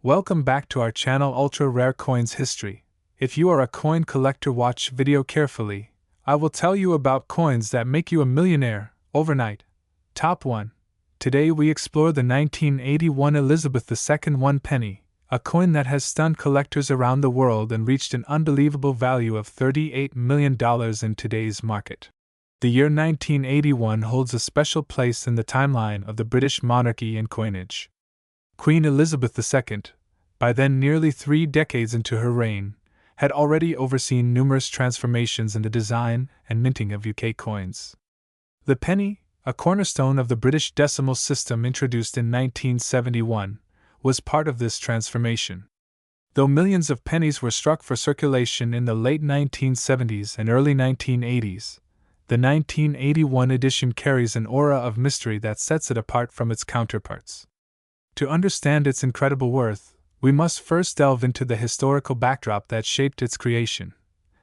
Welcome back to our channel Ultra Rare Coins History. If you are a coin collector, watch video carefully. I will tell you about coins that make you a millionaire overnight. Top 1. Today we explore the 1981 Elizabeth II 1 penny, a coin that has stunned collectors around the world and reached an unbelievable value of $38 million in today's market. The year 1981 holds a special place in the timeline of the British monarchy and coinage. Queen Elizabeth II, by then nearly 3 decades into her reign, had already overseen numerous transformations in the design and minting of UK coins. The penny, a cornerstone of the British decimal system introduced in 1971, was part of this transformation. Though millions of pennies were struck for circulation in the late 1970s and early 1980s, the 1981 edition carries an aura of mystery that sets it apart from its counterparts. To understand its incredible worth, we must first delve into the historical backdrop that shaped its creation.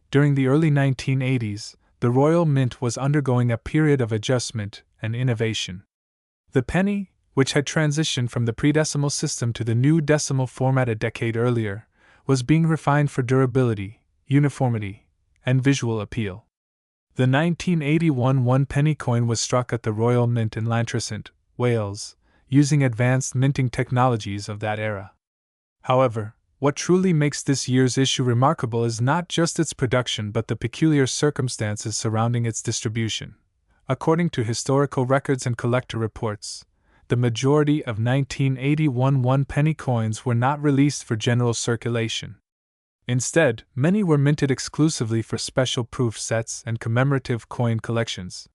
During the early 1980s, the Royal Mint was undergoing a period of adjustment and innovation. The penny, which had transitioned from the pre-decimal system to the new decimal format a decade earlier, was being refined for durability, uniformity, and visual appeal. The 1981 one-penny coin was struck at the Royal Mint in Llantrisant, Wales, using advanced minting technologies of that era. However, what truly makes this year's issue remarkable is not just its production but the peculiar circumstances surrounding its distribution. According to historical records and collector reports, the majority of 1981 one-penny coins were not released for general circulation. Instead, many were minted exclusively for special proof sets and commemorative coin collections.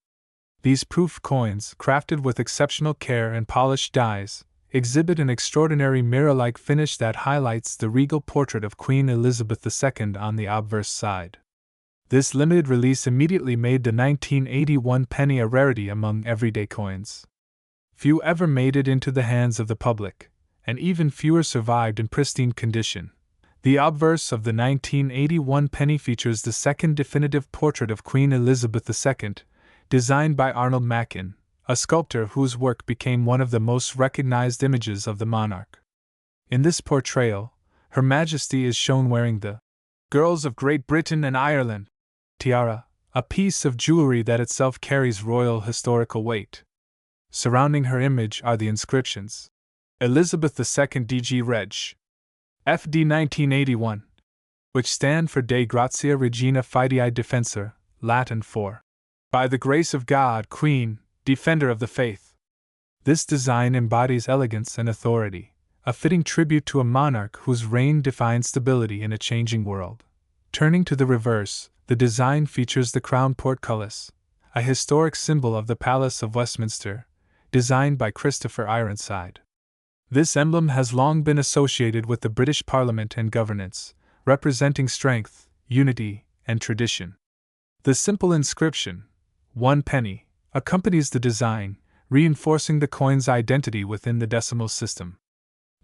These proof coins, crafted with exceptional care and polished dies, exhibit an extraordinary mirror-like finish that highlights the regal portrait of Queen Elizabeth II on the obverse side. This limited release immediately made the 1981 penny a rarity among everyday coins. Few ever made it into the hands of the public, and even fewer survived in pristine condition. The obverse of the 1981 penny features the second definitive portrait of Queen Elizabeth II, designed by Arnold Machin, a sculptor whose work became one of the most recognized images of the monarch. In this portrayal, Her Majesty is shown wearing the Girls of Great Britain and Ireland tiara, a piece of jewelry that itself carries royal historical weight. Surrounding her image are the inscriptions: Elizabeth II DG Reg. FD 1981, which stand for De Grazia Regina Fidei Defensor, Latin for By the Grace of God, Queen, Defender of the Faith. This design embodies elegance and authority, a fitting tribute to a monarch whose reign defined stability in a changing world. Turning to the reverse, the design features the crown portcullis, a historic symbol of the Palace of Westminster, designed by Christopher Ironside. This emblem has long been associated with the British Parliament and governance, representing strength, unity, and tradition. The simple inscription, 1 penny, accompanies the design, reinforcing the coin's identity within the decimal system.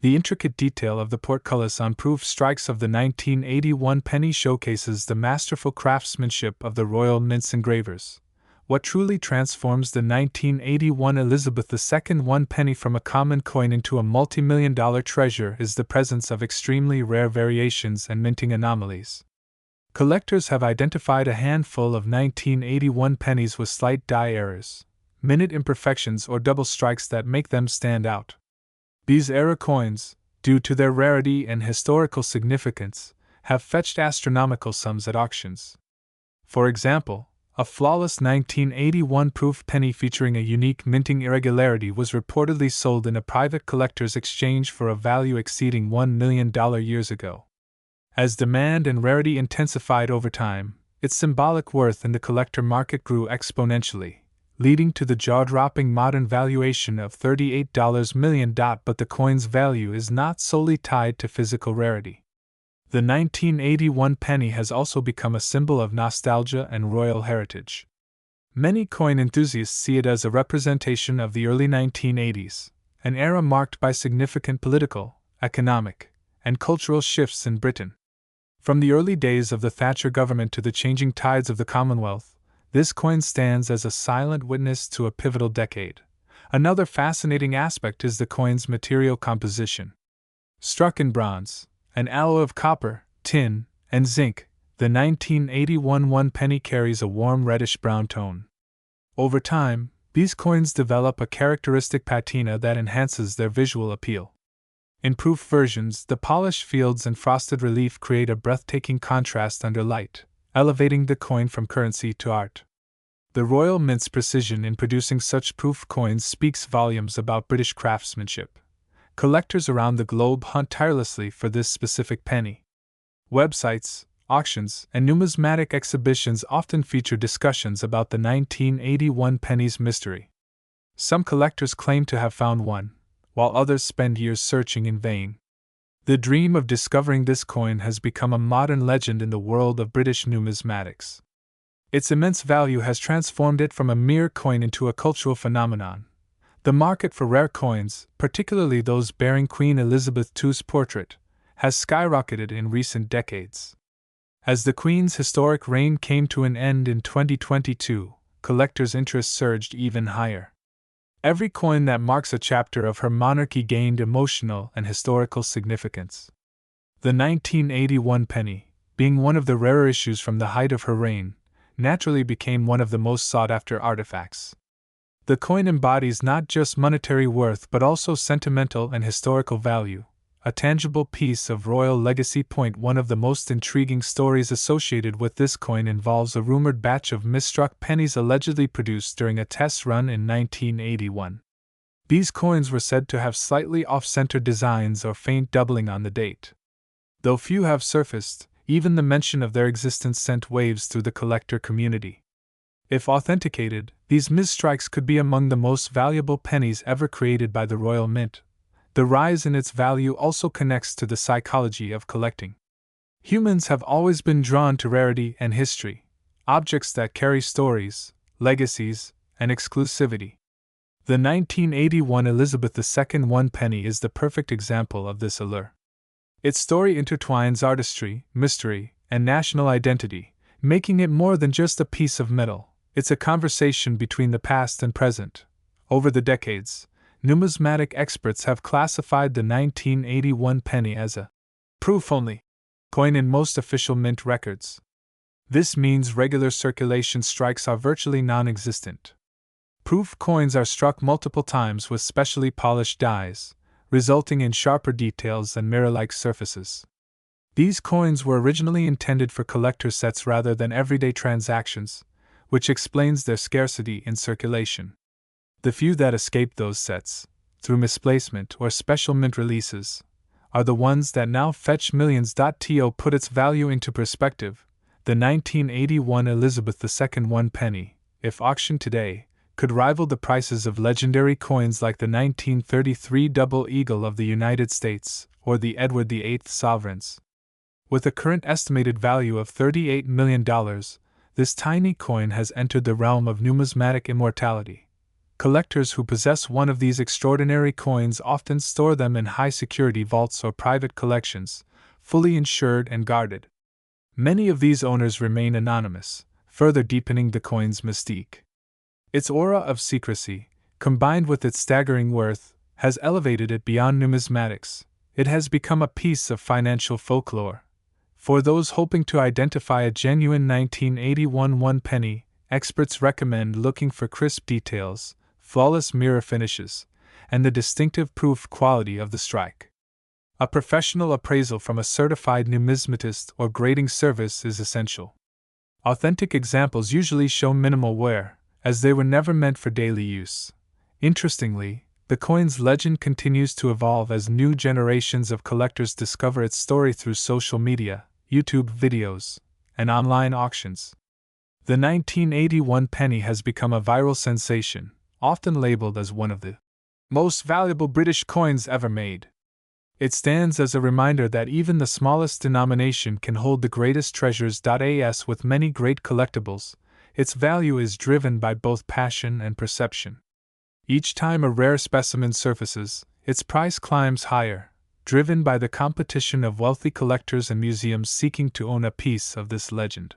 The intricate detail of the portcullis on proof strikes of the 1981 penny showcases the masterful craftsmanship of the Royal Mint's engravers. What truly transforms the 1981 Elizabeth II 1 penny from a common coin into a multi-million-dollar treasure is the presence of extremely rare variations and minting anomalies. Collectors have identified a handful of 1981 pennies with slight die errors, minute imperfections, or double strikes that make them stand out. These error coins, due to their rarity and historical significance, have fetched astronomical sums at auctions. For example, a flawless 1981 proof penny featuring a unique minting irregularity was reportedly sold in a private collector's exchange for a value exceeding $1 million years ago. As demand and rarity intensified over time, its symbolic worth in the collector market grew exponentially, leading to the jaw-dropping modern valuation of $38 million. But the coin's value is not solely tied to physical rarity. The 1981 penny has also become a symbol of nostalgia and royal heritage. Many coin enthusiasts see it as a representation of the early 1980s, an era marked by significant political, economic, and cultural shifts in Britain. From the early days of the Thatcher government to the changing tides of the Commonwealth, this coin stands as a silent witness to a pivotal decade. Another fascinating aspect is the coin's material composition. Struck in bronze, an alloy of copper, tin, and zinc, the 1981 one penny carries a warm reddish-brown tone. Over time, these coins develop a characteristic patina that enhances their visual appeal. In proof versions, the polished fields and frosted relief create a breathtaking contrast under light, elevating the coin from currency to art. The Royal Mint's precision in producing such proof coins speaks volumes about British craftsmanship. Collectors around the globe hunt tirelessly for this specific penny. Websites, auctions, and numismatic exhibitions often feature discussions about the 1981 penny's mystery. Some collectors claim to have found one, while others spend years searching in vain. The dream of discovering this coin has become a modern legend in the world of British numismatics. Its immense value has transformed it from a mere coin into a cultural phenomenon. The market for rare coins, particularly those bearing Queen Elizabeth II's portrait, has skyrocketed in recent decades. As the Queen's historic reign came to an end in 2022, collectors' interest surged even higher. Every coin that marks a chapter of her monarchy gained emotional and historical significance. The 1981 penny, being one of the rarer issues from the height of her reign, naturally became one of the most sought-after artifacts. The coin embodies not just monetary worth but also sentimental and historical value, a tangible piece of royal legacy. One of the most intriguing stories associated with this coin involves a rumored batch of misstruck pennies allegedly produced during a test run in 1981. These coins were said to have slightly off-center designs or faint doubling on the date. Though few have surfaced, even the mention of their existence sent waves through the collector community. If authenticated, these misstrikes could be among the most valuable pennies ever created by the Royal Mint. The rise in its value also connects to the psychology of collecting. Humans have always been drawn to rarity and history, objects that carry stories, legacies, and exclusivity. The 1981 Elizabeth II one penny is the perfect example of this allure. Its story intertwines artistry, mystery, and national identity, making it more than just a piece of metal. It's a conversation between the past and present. Over the decades, numismatic experts have classified the 1981 penny as a proof-only coin in most official mint records. This means regular circulation strikes are virtually non-existent. Proof coins are struck multiple times with specially polished dies, resulting in sharper details and mirror-like surfaces. These coins were originally intended for collector sets rather than everyday transactions, which explains their scarcity in circulation. The few that escape those sets, through misplacement or special mint releases, are the ones that now fetch millions. To put its value into perspective, the 1981 Elizabeth II one penny, if auctioned today, could rival the prices of legendary coins like the 1933 Double Eagle of the United States or the Edward VIII sovereigns. With a current estimated value of $38 million, this tiny coin has entered the realm of numismatic immortality. Collectors who possess one of these extraordinary coins often store them in high-security vaults or private collections, fully insured and guarded. Many of these owners remain anonymous, further deepening the coin's mystique. Its aura of secrecy, combined with its staggering worth, has elevated it beyond numismatics. It has become a piece of financial folklore. For those hoping to identify a genuine 1981 one penny, experts recommend looking for crisp details, flawless mirror finishes, and the distinctive proof quality of the strike. A professional appraisal from a certified numismatist or grading service is essential. Authentic examples usually show minimal wear, as they were never meant for daily use. Interestingly, the coin's legend continues to evolve as new generations of collectors discover its story through social media, YouTube videos, and online auctions. The 1981 penny has become a viral sensation, often labeled as one of the most valuable British coins ever made. It stands as a reminder that even the smallest denomination can hold the greatest treasures. As with many great collectibles, its value is driven by both passion and perception. Each time a rare specimen surfaces, its price climbs higher, driven by the competition of wealthy collectors and museums seeking to own a piece of this legend.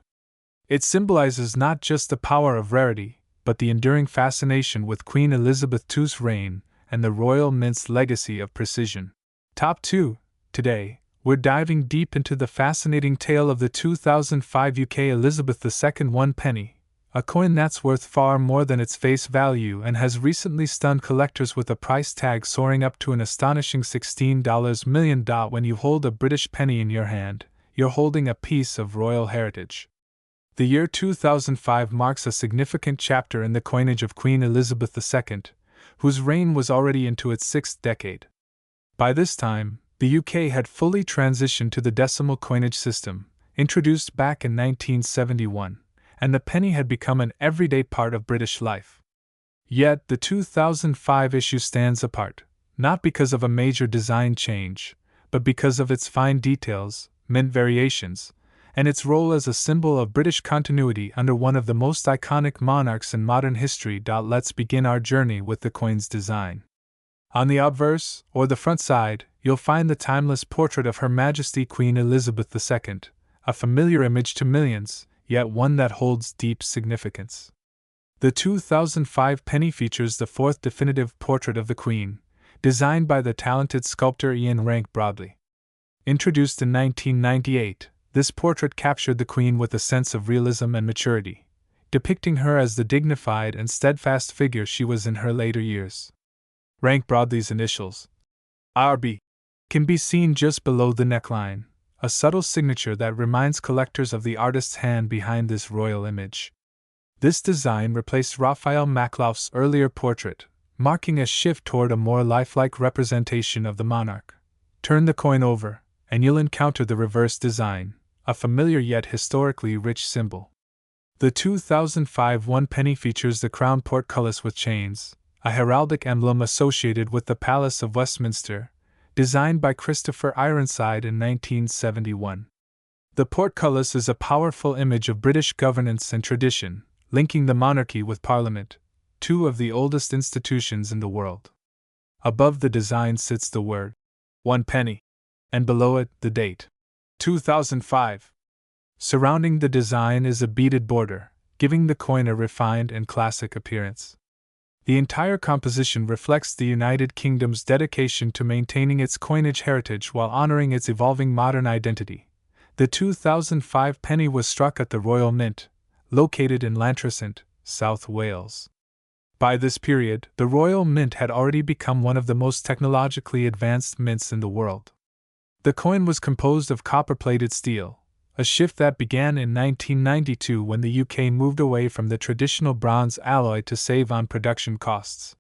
It symbolizes not just the power of rarity, but the enduring fascination with Queen Elizabeth II's reign and the Royal Mint's legacy of precision. Top 2. Today, we're diving deep into the fascinating tale of the 2005 UK Elizabeth II 1 penny, a coin that's worth far more than its face value and has recently stunned collectors with a price tag soaring up to an astonishing $16 million. When you hold a British penny in your hand, you're holding a piece of royal heritage. The year 2005 marks a significant chapter in the coinage of Queen Elizabeth II, whose reign was already into its sixth decade. By this time, the UK had fully transitioned to the decimal coinage system, introduced back in 1971, and the penny had become an everyday part of British life. Yet, the 2005 issue stands apart, not because of a major design change, but because of its fine details, mint variations, and its role as a symbol of British continuity under one of the most iconic monarchs in modern history. Let's begin our journey with the coin's design. On the obverse, or the front side, you'll find the timeless portrait of Her Majesty Queen Elizabeth II, a familiar image to millions, yet one that holds deep significance. The 2005 penny features the fourth definitive portrait of the Queen, designed by the talented sculptor Ian Rank Broadley. Introduced in 1998, this portrait captured the Queen with a sense of realism and maturity, depicting her as the dignified and steadfast figure she was in her later years. Rank Broadley's initials, RB, can be seen just below the neckline, a subtle signature that reminds collectors of the artist's hand behind this royal image. This design replaced Raphael Maklauf's earlier portrait, marking a shift toward a more lifelike representation of the monarch. Turn the coin over, and you'll encounter the reverse design, a familiar yet historically rich symbol. The 2005 1 penny features the crown portcullis with chains, a heraldic emblem associated with the Palace of Westminster, designed by Christopher Ironside in 1971. The portcullis is a powerful image of British governance and tradition, linking the monarchy with Parliament, two of the oldest institutions in the world. Above the design sits the word, 1 penny, and below it, the date, 2005. Surrounding the design is a beaded border, giving the coin a refined and classic appearance. The entire composition reflects the United Kingdom's dedication to maintaining its coinage heritage while honoring its evolving modern identity. The 2005 penny was struck at the Royal Mint, located in Llantrisant, South Wales. By this period, the Royal Mint had already become one of the most technologically advanced mints in the world. The coin was composed of copper-plated steel, a shift that began in 1992 when the UK moved away from the traditional bronze alloy to save on production costs.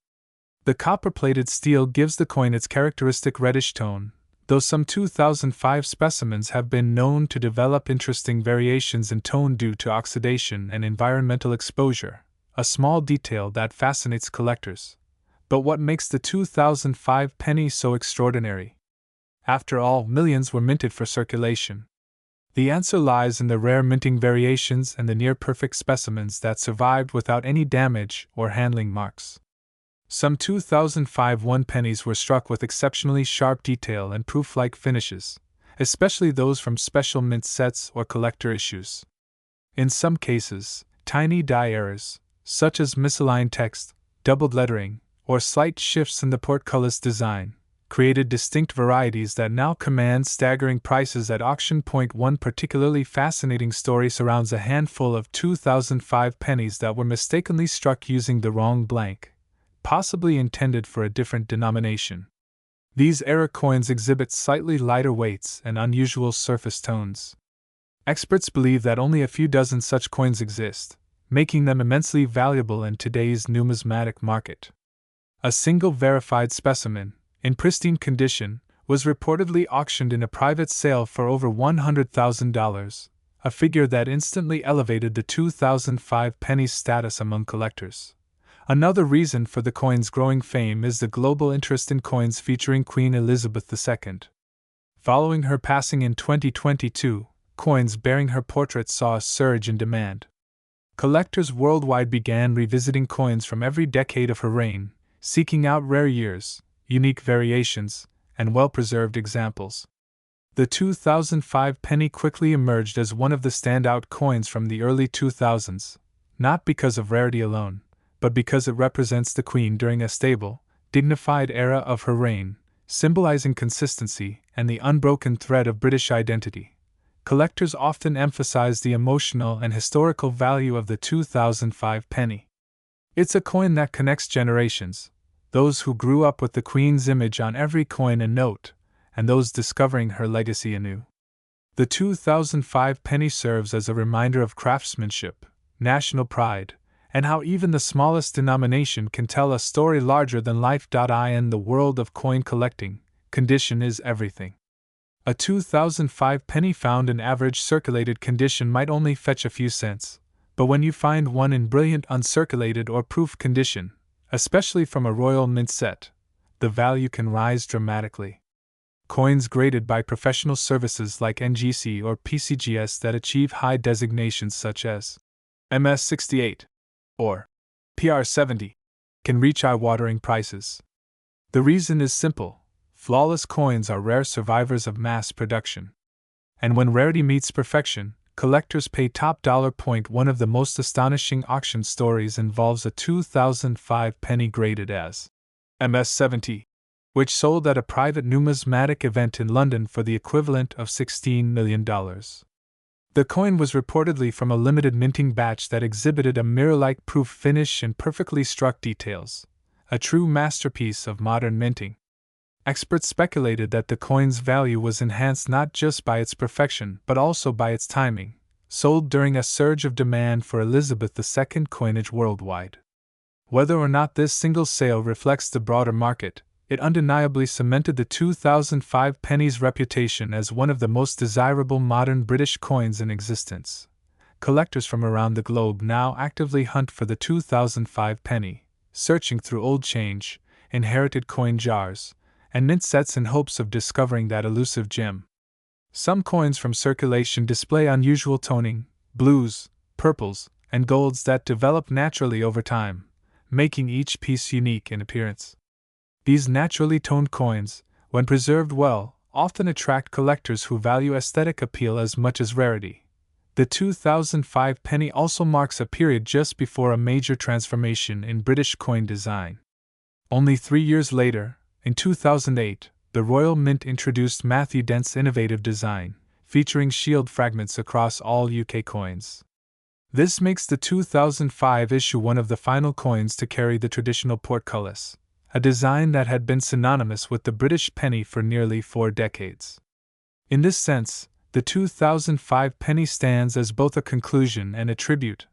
The copper-plated steel gives the coin its characteristic reddish tone, though some 2005 specimens have been known to develop interesting variations in tone due to oxidation and environmental exposure, a small detail that fascinates collectors. But what makes the 2005 penny so extraordinary? After all, millions were minted for circulation. The answer lies in the rare minting variations and the near-perfect specimens that survived without any damage or handling marks. Some 2005 1 pennies were struck with exceptionally sharp detail and proof-like finishes, especially those from special mint sets or collector issues. In some cases, tiny die errors, such as misaligned text, doubled lettering, or slight shifts in the portcullis design, created distinct varieties that now command staggering prices at auction. One particularly fascinating story surrounds a handful of 2005 pennies that were mistakenly struck using the wrong blank, possibly intended for a different denomination. These error coins exhibit slightly lighter weights and unusual surface tones. Experts believe that only a few dozen such coins exist, making them immensely valuable in today's numismatic market. A single verified specimen, in pristine condition, was reportedly auctioned in a private sale for over $100,000, a figure that instantly elevated the 2005 penny's status among collectors. Another reason for the coin's growing fame is the global interest in coins featuring Queen Elizabeth II. Following her passing in 2022, coins bearing her portrait saw a surge in demand. Collectors worldwide began revisiting coins from every decade of her reign, seeking out rare years, unique variations, and well-preserved examples. The 2005 penny quickly emerged as one of the standout coins from the early 2000s, not because of rarity alone, but because it represents the Queen during a stable, dignified era of her reign, symbolizing consistency and the unbroken thread of British identity. Collectors often emphasize the emotional and historical value of the 2005 penny. It's a coin that connects generations, those who grew up with the Queen's image on every coin and note, and those discovering her legacy anew. The 2005 penny serves as a reminder of craftsmanship, national pride, and how even the smallest denomination can tell a story larger than life. In the world of coin collecting, condition is everything. A 2005 penny found in average circulated condition might only fetch a few cents, but when you find one in brilliant uncirculated or proof condition, especially from a Royal Mint set, the value can rise dramatically. Coins graded by professional services like NGC or PCGS that achieve high designations such as MS68 or PR70 can reach eye-watering prices. The reason is simple: flawless coins are rare survivors of mass production. And when rarity meets perfection, collectors pay top dollar. One of the most astonishing auction stories involves a 2005 penny graded as MS70, which sold at a private numismatic event in London for the equivalent of $16 million. The coin was reportedly from a limited minting batch that exhibited a mirror-like proof finish and perfectly struck details, a true masterpiece of modern minting. Experts speculated that the coin's value was enhanced not just by its perfection but also by its timing, sold during a surge of demand for Elizabeth II coinage worldwide. Whether or not this single sale reflects the broader market, it undeniably cemented the 2005 penny's reputation as one of the most desirable modern British coins in existence. Collectors from around the globe now actively hunt for the 2005 penny, searching through old change, inherited coin jars, and mint sets in hopes of discovering that elusive gem. Some coins from circulation display unusual toning, blues, purples, and golds that develop naturally over time, making each piece unique in appearance. These naturally toned coins, when preserved well, often attract collectors who value aesthetic appeal as much as rarity. The 2005 penny also marks a period just before a major transformation in British coin design. Only 3 years later, in 2008, the Royal Mint introduced Matthew Dent's innovative design, featuring shield fragments across all UK coins. This makes the 2005 issue one of the final coins to carry the traditional portcullis, a design that had been synonymous with the British penny for nearly 4 decades. In this sense, the 2005 penny stands as both a conclusion and a tribute,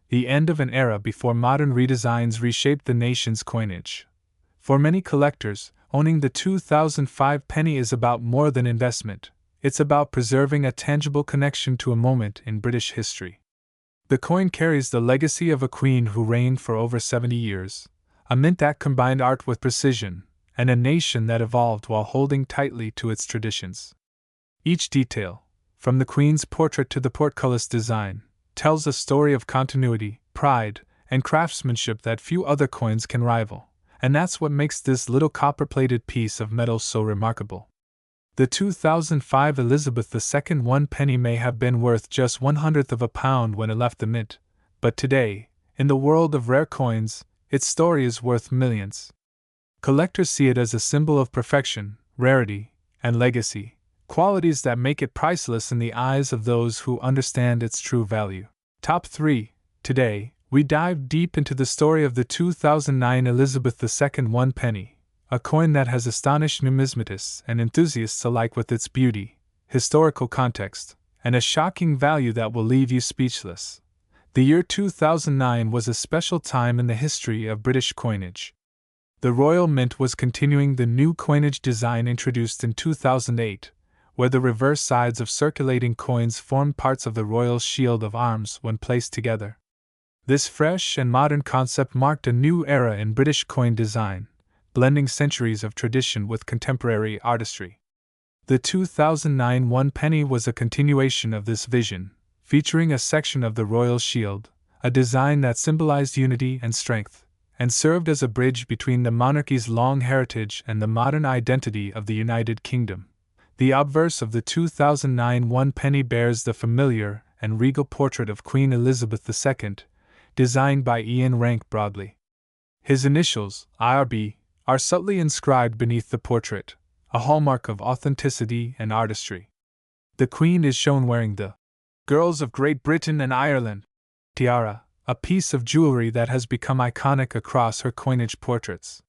the end of an era before modern redesigns reshaped the nation's coinage. For many collectors, owning the 2005 penny is about more than investment. It's about preserving a tangible connection to a moment in British history. The coin carries the legacy of a queen who reigned for over 70 years, a mint that combined art with precision, and a nation that evolved while holding tightly to its traditions. Each detail, from the Queen's portrait to the portcullis design, tells a story of continuity, pride, and craftsmanship that few other coins can rival, and that's what makes this little copper-plated piece of metal so remarkable. The 2005 Elizabeth II 1 penny may have been worth just £0.01 when it left the mint, but today, in the world of rare coins, its story is worth millions. Collectors see it as a symbol of perfection, rarity, and legacy, qualities that make it priceless in the eyes of those who understand its true value. Top 3. Today, we dive deep into the story of the 2009 Elizabeth II 1 penny, a coin that has astonished numismatists and enthusiasts alike with its beauty, historical context, and a shocking value that will leave you speechless. The year 2009 was a special time in the history of British coinage. The Royal Mint was continuing the new coinage design introduced in 2008, where the reverse sides of circulating coins formed parts of the royal shield of arms when placed together. This fresh and modern concept marked a new era in British coin design, blending centuries of tradition with contemporary artistry. The 2009 1 penny was a continuation of this vision, featuring a section of the royal shield, a design that symbolized unity and strength, and served as a bridge between the monarchy's long heritage and the modern identity of the United Kingdom. The obverse of the 2009 1 penny bears the familiar and regal portrait of Queen Elizabeth II, designed by Ian Rank Broadley. His initials, IRB, are subtly inscribed beneath the portrait, a hallmark of authenticity and artistry. The Queen is shown wearing the Girls of Great Britain and Ireland tiara, a piece of jewelry that has become iconic across her coinage portraits.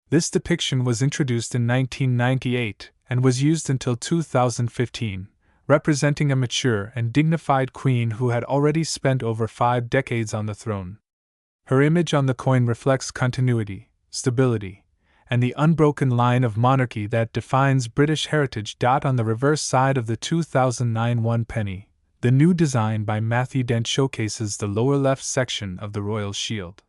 This depiction was introduced in 1998 and was used until 2015, representing a mature and dignified queen who had already spent over 5 decades on the throne. Her image on the coin reflects continuity, stability, and the unbroken line of monarchy that defines British heritage. On the reverse side of the 2009 one penny, the new design by Matthew Dent showcases the lower left section of the royal shield.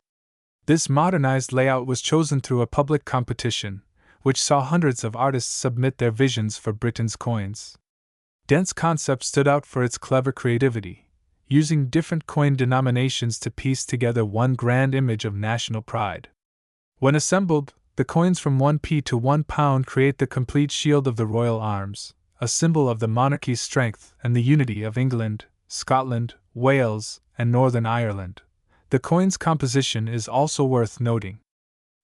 This modernized layout was chosen through a public competition, which saw hundreds of artists submit their visions for Britain's coins. Dent's concept stood out for its clever creativity, using different coin denominations to piece together one grand image of national pride. When assembled, the coins from 1p to £1 create the complete shield of the royal arms, a symbol of the monarchy's strength and the unity of England, Scotland, Wales, and Northern Ireland. The coin's composition is also worth noting.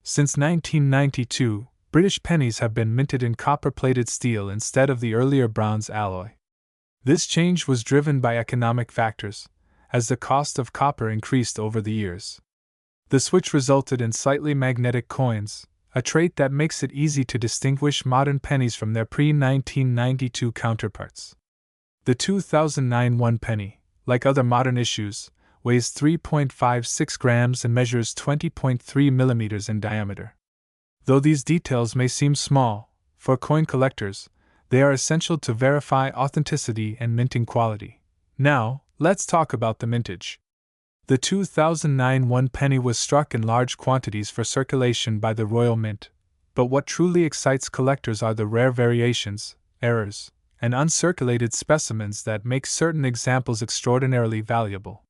Since 1992, British pennies have been minted in copper-plated steel instead of the earlier bronze alloy. This change was driven by economic factors, as the cost of copper increased over the years. The switch resulted in slightly magnetic coins, a trait that makes it easy to distinguish modern pennies from their pre-1992 counterparts. The 2009 one penny, like other modern issues, weighs 3.56 grams and measures 20.3 millimeters in diameter. Though these details may seem small, for coin collectors, they are essential to verify authenticity and minting quality. Now, let's talk about the mintage. The 2009 one penny was struck in large quantities for circulation by the Royal Mint, but what truly excites collectors are the rare variations, errors, and uncirculated specimens that make certain examples extraordinarily valuable.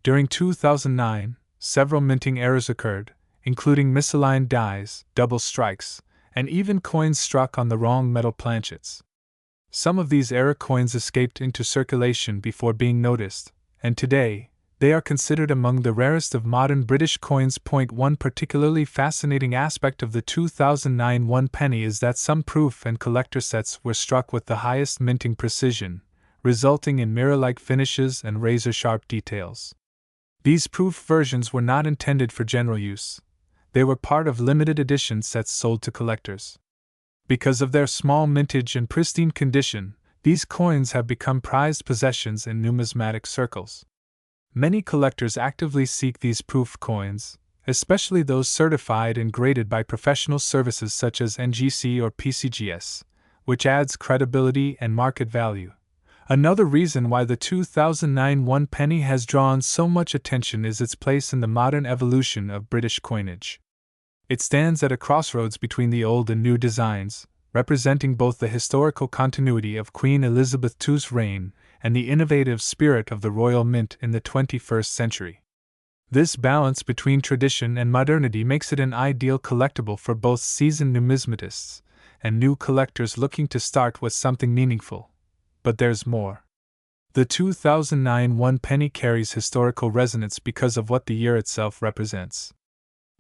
During 2009, several minting errors occurred, including misaligned dies, double strikes, and even coins struck on the wrong metal planchets. Some of these error coins escaped into circulation before being noticed, and today, they are considered among the rarest of modern British coins. One particularly fascinating aspect of the 2009 one penny is that some proof and collector sets were struck with the highest minting precision, resulting in mirror-like finishes and razor-sharp details. These proof versions were not intended for general use. They were part of limited edition sets sold to collectors. Because of their small mintage and pristine condition, these coins have become prized possessions in numismatic circles. Many collectors actively seek these proof coins, especially those certified and graded by professional services such as NGC or PCGS, which adds credibility and market value. Another reason why the 2009 one penny has drawn so much attention is its place in the modern evolution of British coinage. It stands at a crossroads between the old and new designs, representing both the historical continuity of Queen Elizabeth II's reign and the innovative spirit of the Royal Mint in the 21st century. This balance between tradition and modernity makes it an ideal collectible for both seasoned numismatists and new collectors looking to start with something meaningful. But there's more. The 2009 one penny carries historical resonance because of what the year itself represents.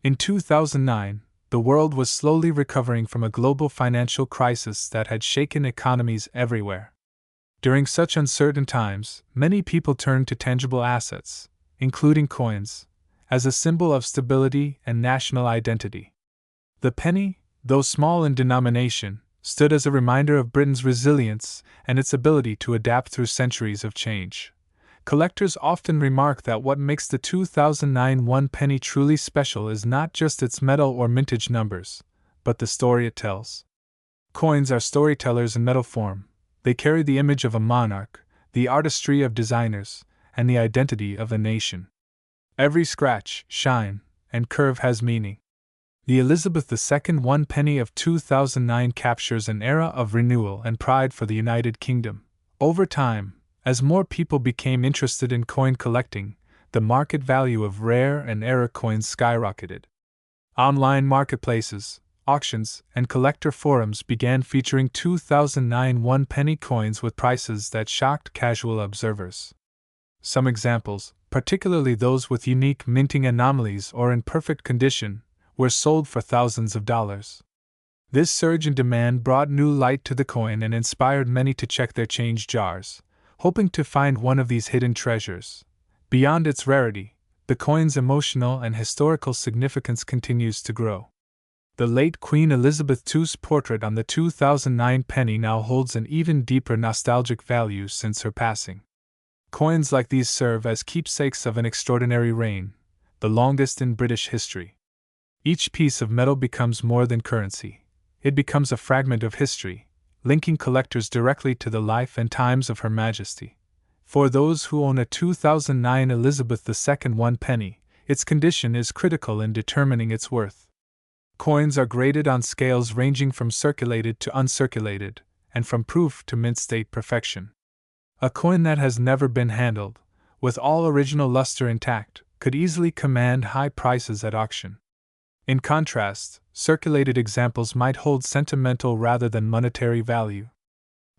In 2009, the world was slowly recovering from a global financial crisis that had shaken economies everywhere. During such uncertain times, many people turned to tangible assets, including coins, as a symbol of stability and national identity. The penny, though small in denomination, stood as a reminder of Britain's resilience and its ability to adapt through centuries of change. Collectors often remark that what makes the 2009 one penny truly special is not just its metal or mintage numbers, but the story it tells. Coins are storytellers in metal form. They carry the image of a monarch, the artistry of designers, and the identity of a nation. Every scratch, shine, and curve has meaning. The Elizabeth II one penny of 2009 captures an era of renewal and pride for the United Kingdom. Over time, as more people became interested in coin collecting, the market value of rare and error coins skyrocketed. Online marketplaces, auctions, and collector forums began featuring 2009 one penny coins with prices that shocked casual observers. Some examples, particularly those with unique minting anomalies or in perfect condition, were sold for thousands of dollars. This surge in demand brought new light to the coin and inspired many to check their change jars, hoping to find one of these hidden treasures. Beyond its rarity, the coin's emotional and historical significance continues to grow. The late Queen Elizabeth II's portrait on the 2009 penny now holds an even deeper nostalgic value since her passing. Coins like these serve as keepsakes of an extraordinary reign, the longest in British history. Each piece of metal becomes more than currency. It becomes a fragment of history, linking collectors directly to the life and times of Her Majesty. For those who own a 2009 Elizabeth II 1 penny, its condition is critical in determining its worth. Coins are graded on scales ranging from circulated to uncirculated, and from proof to mint state perfection. A coin that has never been handled, with all original luster intact, could easily command high prices at auction. In contrast, circulated examples might hold sentimental rather than monetary value.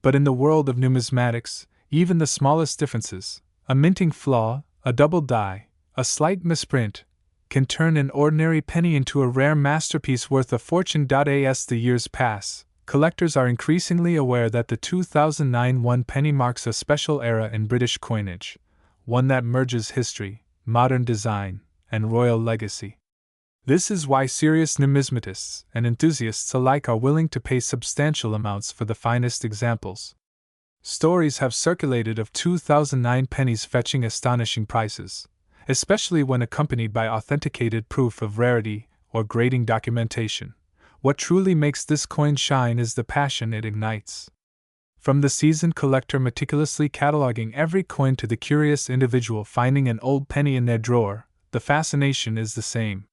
But in the world of numismatics, even the smallest differences, a minting flaw, a double die, a slight misprint, can turn an ordinary penny into a rare masterpiece worth a fortune. As the years pass, collectors are increasingly aware that the 2009 1 penny marks a special era in British coinage, one that merges history, modern design, and royal legacy. This is why serious numismatists and enthusiasts alike are willing to pay substantial amounts for the finest examples. Stories have circulated of 2009 pennies fetching astonishing prices, especially when accompanied by authenticated proof of rarity or grading documentation. What truly makes this coin shine is the passion it ignites. From the seasoned collector meticulously cataloging every coin to the curious individual finding an old penny in their drawer, the fascination is the same.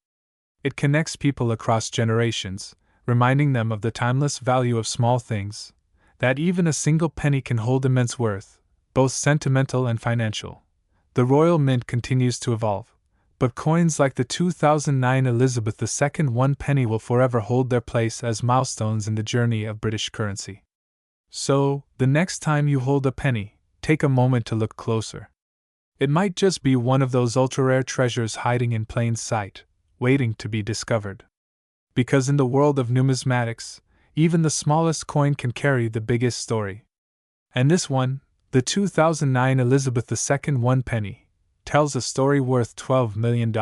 It connects people across generations, reminding them of the timeless value of small things, that even a single penny can hold immense worth, both sentimental and financial. The Royal Mint continues to evolve, but coins like the 2009 Elizabeth II 1 penny will forever hold their place as milestones in the journey of British currency. So, the next time you hold a penny, take a moment to look closer. It might just be one of those ultra-rare treasures hiding in plain sight, waiting to be discovered. Because in the world of numismatics, even the smallest coin can carry the biggest story. And this one, the 2009 Elizabeth II 1 penny, tells a story worth $12 million.